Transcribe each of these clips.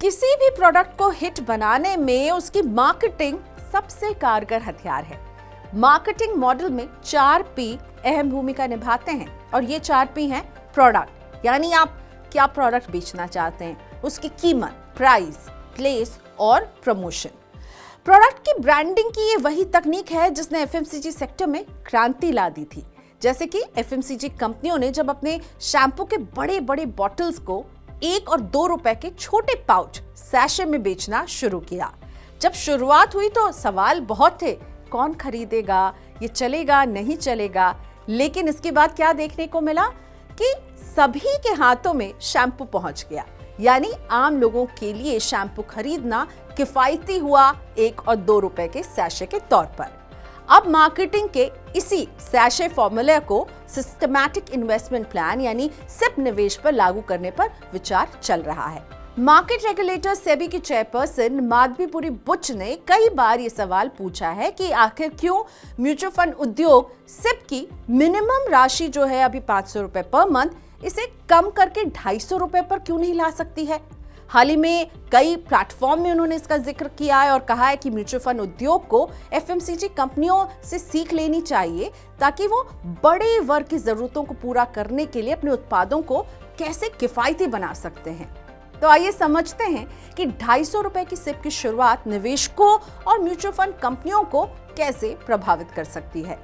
किसी भी प्रोडक्ट को हिट बनाने में उसकी मार्केटिंग सबसे कारगर हथियार है। मार्केटिंग मॉडल में 4P अहम भूमिका निभाते हैं और ये 4P हैं प्रोडक्ट, यानी आप क्या प्रोडक्ट बेचना चाहते हैं, उसकी कीमत, प्राइस, प्लेस और प्रमोशन। प्रोडक्ट की ब्रांडिंग की ये वही तकनीक है जिसने एफएमसीजी सेक्टर में क्रांति ला दी थी। जैसे कि एफएमसीजी कंपनियों ने जब अपने शैम्पू के बड़े बड़े बॉटल्स को 1 और 2 रुपए के छोटे पाउच सैशे में बेचना शुरू किया। जब शुरुआत हुई तो सवाल बहुत थे, कौन खरीदेगा, ये चलेगा नहीं चलेगा। लेकिन इसके बाद क्या देखने को मिला कि सभी के हाथों में शैम्पू पहुंच गया, यानी आम लोगों के लिए शैम्पू खरीदना किफायती हुआ 1 और 2 रुपए के सैशे के तौर पर। अब मार्केटिंग के इसी सैशे फॉर्मूले को सिस्टमैटिक इन्वेस्टमेंट प्लान यानी सिप निवेश पर लागू करने पर विचार चल रहा है। मार्केट रेगुलेटर सेबी की चेयरपर्सन माधवीपुरी बुच ने कई बार ये सवाल पूछा है कि आखिर क्यों म्यूचुअल फंड उद्योग सिप की मिनिमम राशि जो है अभी 500 रुपए पर मंथ, इसे कम करके 250 रुपए पर क्यों नहीं ला सकती है। हाल ही में कई प्लेटफॉर्म में उन्होंने इसका जिक्र किया है और कहा है कि म्यूचुअल फंड उद्योग को एफएमसीजी कंपनियों से सीख लेनी चाहिए ताकि वो बड़े वर्ग की जरूरतों को पूरा करने के लिए अपने उत्पादों को कैसे किफायती बना सकते हैं। तो आइए समझते हैं कि 250 रुपए की सिप की शुरुआत निवेशकों और म्यूचुअल फंड कंपनियों को कैसे प्रभावित कर सकती है।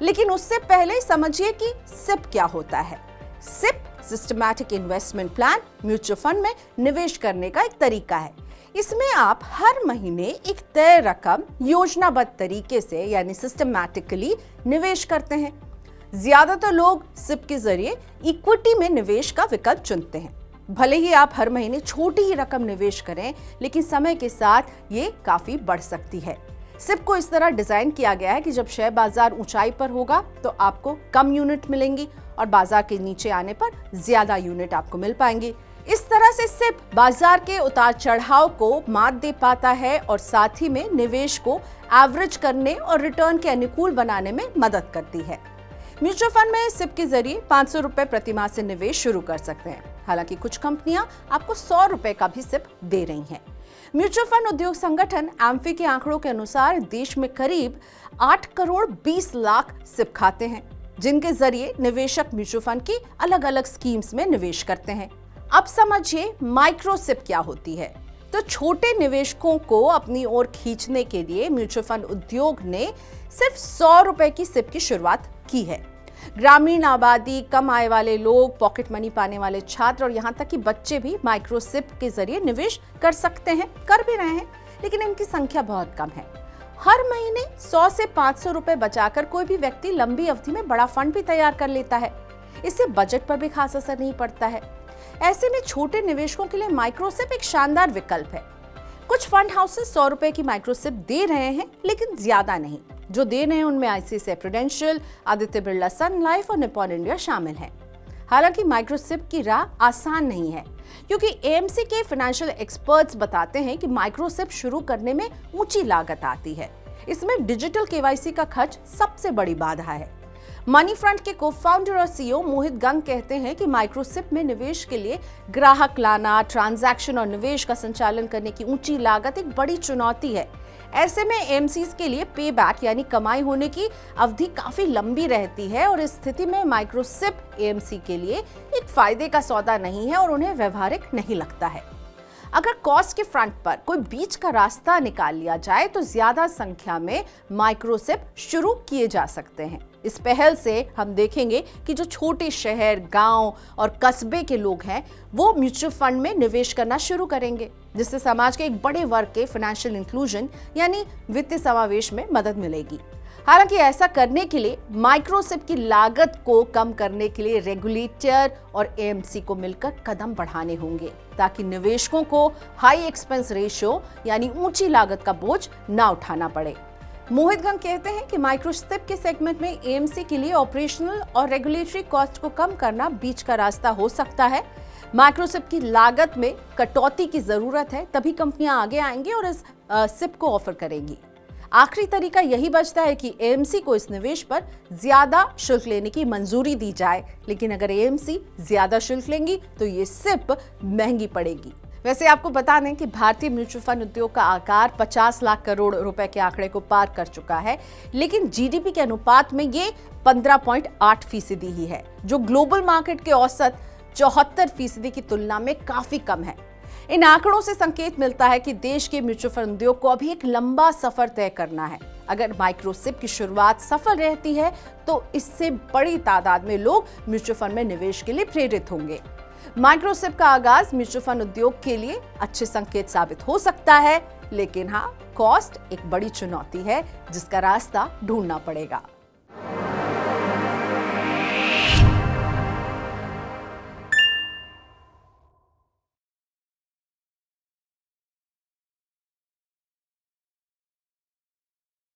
लेकिन उससे पहले समझिए कि सिप क्या होता है। SIP systematic investment plan mutual fund में निवेश करने का एक तरीका है। इसमें आप हर महीने एक तय रकम योजनाबद्ध तरीके से यानी सिस्टमैटिकली निवेश करते हैं। ज्यादातर लोग सिप के जरिए इक्विटी में निवेश का विकल्प चुनते हैं। भले ही आप हर महीने छोटी ही रकम निवेश करें, लेकिन समय के साथ ये काफी बढ़ सकती है। सिप को इस तरह डिजाइन किया गया है कि जब शेयर बाजार ऊंचाई पर होगा तो आपको कम यूनिट मिलेंगी और बाजार के नीचे आने पर ज्यादा यूनिट आपको मिल पाएंगी। इस तरह से सिप बाजार के उतार चढ़ाव को मात दे पाता है और साथ ही में निवेश को एवरेज करने और रिटर्न के अनुकूल बनाने में मदद करती है। म्यूचुअल फंड में सिप के जरिए 500 रुपए प्रति माह से निवेश शुरू कर सकते हैं। हालांकि कुछ कंपनियां आपको 100 रुपए का भी सिप दे रही हैं। म्यूचुअल फंड उद्योग संगठन एम्फी के आंकड़ों के अनुसार देश में करीब 8 करोड़ 20 लाख सिप खाते हैं, जिनके जरिए निवेशक म्यूचुअल फंड की अलग अलग स्कीम्स में निवेश करते हैं। अब समझिए माइक्रो सिप क्या होती है। तो छोटे निवेशकों को अपनी ओर खींचने के लिए म्यूचुअल फंड उद्योग ने सिर्फ 100 रुपए की सिप की शुरुआत की है। ग्रामीण आबादी, कम आय वाले लोग, पॉकेट मनी पाने वाले छात्र और यहाँ तक कि बच्चे भी माइक्रो सिप के जरिए निवेश कर सकते हैं, कर भी रहे हैं, लेकिन इनकी संख्या बहुत कम है। हर महीने 100 से 500 रुपए बचाकर कोई भी व्यक्ति लंबी अवधि में बड़ा फंड भी तैयार कर लेता है। इससे बजट पर भी खास असर नहीं पड़ता है। ऐसे में छोटे निवेशकों के लिए माइक्रो सिप एक शानदार विकल्प है। कुछ फंड हाउसेस 100 रुपए की माइक्रो सिप दे रहे हैं, लेकिन ज्यादा नहीं। जो दे रहे हैं उनमें आईसीआईसीआई प्रूडेंशियल, आदित्य बिरला सन लाइफ और निप्पॉन इंडिया शामिल हैं। हालांकि माइक्रो सिप की राह आसान नहीं है, क्योंकि एएमसी के फाइनेंशियल एक्सपर्ट्स बताते हैं कि माइक्रो सिप शुरू करने में ऊंची लागत आती है। इसमें डिजिटल केवाईसी का खर्च सबसे बड़ी बाधा है। मनी फ्रंट के को-फाउंडर और सीईओ मोहित गंग कहते हैं कि माइक्रो सिप में निवेश के लिए ग्राहक लाना, ट्रांजैक्शन और निवेश का संचालन करने की ऊंची लागत एक बड़ी चुनौती है। ऐसे में एएमसीज के लिए पे बैक यानी कमाई होने की अवधि काफी लंबी रहती है और इस स्थिति में माइक्रो सिप एएमसी के लिए एक फायदे का सौदा नहीं है और उन्हें व्यवहारिक नहीं लगता है। अगर कॉस्ट के फ्रंट पर कोई बीच का रास्ता निकाल लिया जाए तो ज्यादा संख्या में माइक्रो सिप शुरू किए जा सकते हैं। इस पहल से हम देखेंगे कि जो छोटे शहर, गांव और कस्बे के लोग हैं वो म्यूचुअल फंड में निवेश करना शुरू करेंगे, जिससे समाज के एक बड़े वर्ग के फाइनेंशियल इंक्लूजन यानी वित्तीय समावेश में मदद मिलेगी। हालांकि ऐसा करने के लिए माइक्रो सिप की लागत को कम करने के लिए रेगुलेटर और एएमसी को मिलकर कदम बढ़ाने होंगे, ताकि निवेशकों को हाई एक्सपेंस रेशियो यानी ऊंची लागत का बोझ ना उठाना पड़े। मोहित गंग कहते हैं कि माइक्रो सिप के सेगमेंट में एएमसी के लिए ऑपरेशनल और रेगुलेटरी कॉस्ट को कम करना बीच का रास्ता हो सकता है। माइक्रो सिप की लागत में कटौती की जरूरत है, तभी कंपनियां आगे आएंगी और इस सिप को ऑफर करेंगी। आखिरी तरीका यही बचता है कि एएमसी को इस निवेश पर ज्यादा शुल्क लेने की मंजूरी दी जाए, लेकिन अगर एएमसी ज्यादा शुल्क लेंगी तो ये सिप महंगी पड़ेगी। वैसे आपको बता दें कि भारतीय म्यूचुअल फंड उद्योग का आकार 50 लाख करोड़ रुपए के आंकड़े को पार कर चुका है, लेकिन जीडीपी के अनुपात में ये 15.8% ही है, जो ग्लोबल मार्केट के औसत 74% की तुलना में काफी कम है। इन आंकड़ों से संकेत मिलता है कि देश के म्यूचुअल फंड उद्योग को अभी एक लंबा सफर तय करना है। अगर माइक्रोसिप की शुरुआत सफल रहती है तो इससे बड़ी तादाद में लोग म्यूचुअल फंड में निवेश के लिए प्रेरित होंगे। माइक्रोसिप का आगाज म्यूचुअल फंड उद्योग के लिए अच्छे संकेत साबित हो सकता है, लेकिन हाँ, कॉस्ट एक बड़ी चुनौती है जिसका रास्ता ढूंढना पड़ेगा।